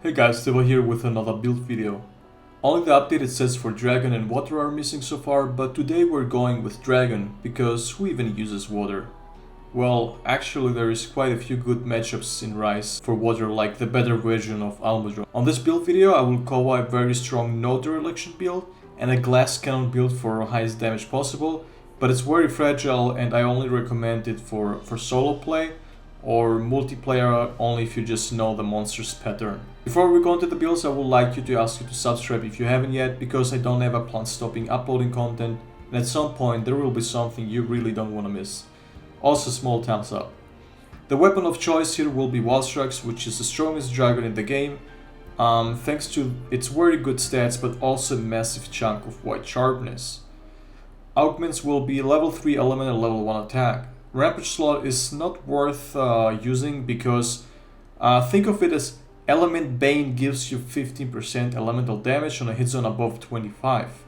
Hey guys, Devo here with another build video. Only the updated sets for Dragon and Water are missing so far, but today we're going with Dragon, because who even uses Water? Well, actually there is quite a few good matchups in Rise for Water, like the better version of Almudron. On this build video I will cover a very strong no dereliction build and a glass cannon build for highest damage possible, but it's very fragile and I only recommend it for solo play or multiplayer only if you just know the monster's pattern. Before we go into the builds, I would like to ask you to subscribe if you haven't yet, because I don't have a plan stopping uploading content, and at some point there will be something you really don't want to miss. Also, small thumbs up. The weapon of choice here will be Wallstrux, which is the strongest dragon in the game, thanks to its very good stats but also a massive chunk of white sharpness. Augments will be level 3 element and level 1 attack. Rampage slot is not worth using because think of it as Element Bane gives you 15% elemental damage on a hit zone above 25.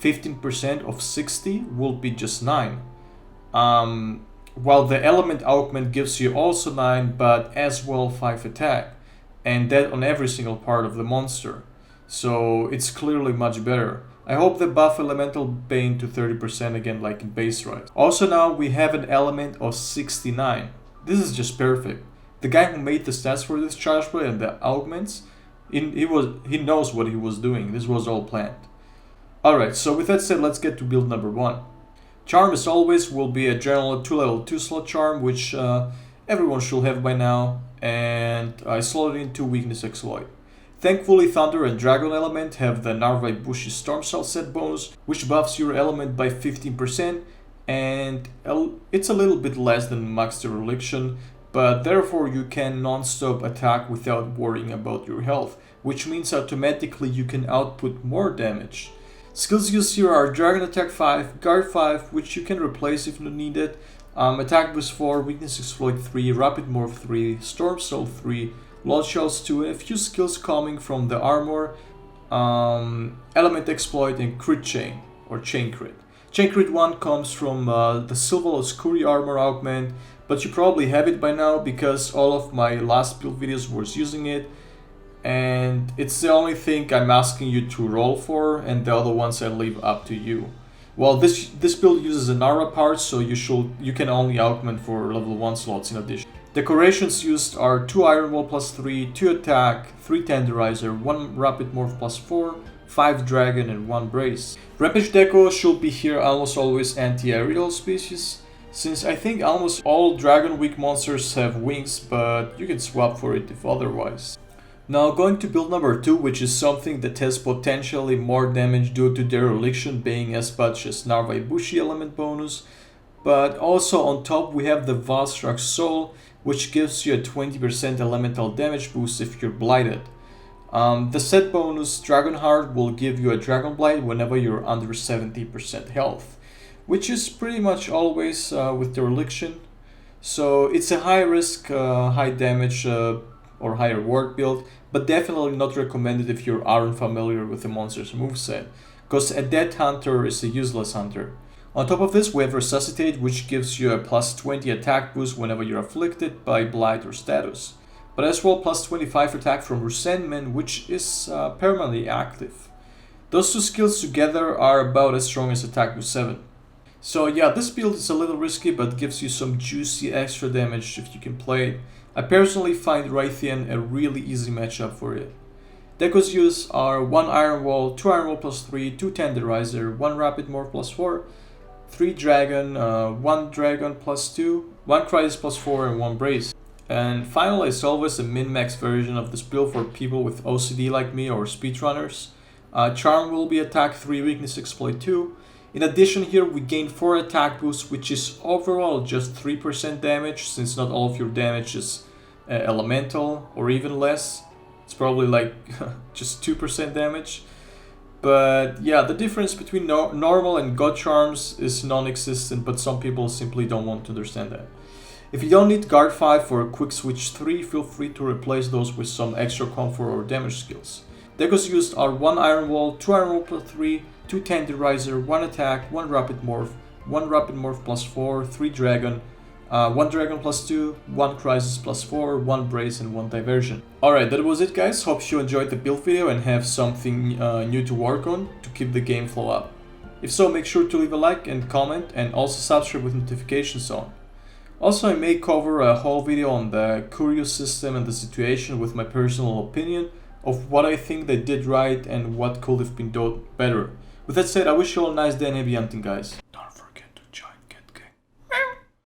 15% of 60 will be just 9. While the Element Augment gives you also 9 but as well 5 attack, and that on every single part of the monster. So it's clearly much better. I hope they buff Elemental Bane to 30% again like in base Rise. Also now we have an element of 69. This is just perfect. The guy who made the stats for this charge play and the augments, he knows what he was doing. This was all planned. Alright, so with that said, let's get to build number 1. Charm as always will be a general 2 level 2 slot charm, which everyone should have by now, and I slotted into weakness exploit. Thankfully, Thunder and Dragon element have the Narwa Ibushi Storm Cell set bonus, which buffs your element by 15%, and it's a little bit less than max dereliction, but therefore you can non-stop attack without worrying about your health, which means automatically you can output more damage. Skills used here are Dragon Attack 5, Guard 5, which you can replace if needed, Attack Boost 4, Weakness Exploit 3, Rapid Morph 3, Storm Cell 3, Load Shells 2, and a few skills coming from the armor, Element Exploit, and Crit Chain, or Chain Crit. Chain Crit 1 comes from the Silver Oscuri armor augment, but you probably have it by now because all of my last build videos was using it, and it's the only thing I'm asking you to roll for, and the other ones I leave up to you. Well, this build uses a Narwa part, so you can only augment for level 1 slots in addition. Decorations used are 2 Iron Wall plus 3, 2 attack, 3 tenderizer, 1 rapid morph plus 4, 5 dragon and 1 brace. Rampage deco should be here almost always anti-aerial species, since I think almost all dragon weak monsters have wings, but you can swap for it if otherwise. Now going to build number 2, which is something that has potentially more damage due to dereliction being as much as Narwa Ibushi element bonus, but also on top we have the Wallstrux Soul, which gives you a 20% elemental damage boost if you're blighted. The set bonus Dragonheart will give you a Dragon Blight whenever you're under 70% health, which is pretty much always with dereliction. So it's a high risk, high damage or high reward build, but definitely not recommended if you aren't familiar with the monster's moveset, because a dead hunter is a useless hunter. On top of this, we have Resuscitate, which gives you a plus 20 attack boost whenever you're afflicted by blight or status, but as well plus 25 attack from Resentment, which is permanently active. Those two skills together are about as strong as attack boost 7. So yeah, this build is a little risky, but gives you some juicy extra damage if you can play it. I personally find Rathian a really easy matchup for it. Decos used are 1 Iron Wall, 2 Iron Wall plus 3, 2 Tenderizer, 1 Rapid Morph plus 4, 3 Dragon, 1 Dragon plus 2, 1 Crisis plus 4, and 1 Brace. And finally, as always, a min-max version of this build for people with OCD like me or speedrunners. Charm will be attack 3, weakness exploit 2. In addition here we gain 4 attack boosts, which is overall just 3% damage, since not all of your damage is elemental or even less. It's probably like just 2% damage. But yeah, the difference between normal and god charms is non-existent, but some people simply don't want to understand that. If you don't need guard 5 for a quick switch 3, feel free to replace those with some extra comfort or damage skills. Decos used are 1 Iron Wall, 2 Iron Wall plus 3, 2 Tenderizer, 1 attack, 1 rapid morph plus 4, 3 dragon, 1 Dragon plus 2, 1 Crisis plus 4, 1 Brace and 1 Diversion. Alright, that was it guys, hope you enjoyed the build video and have something new to work on to keep the game flow up. If so, make sure to leave a like and comment and also subscribe with notifications on. Also, I may cover a whole video on the Curio system and the situation with my personal opinion of what I think they did right and what could have been done better. With that said, I wish you all a nice day and happy hunting guys.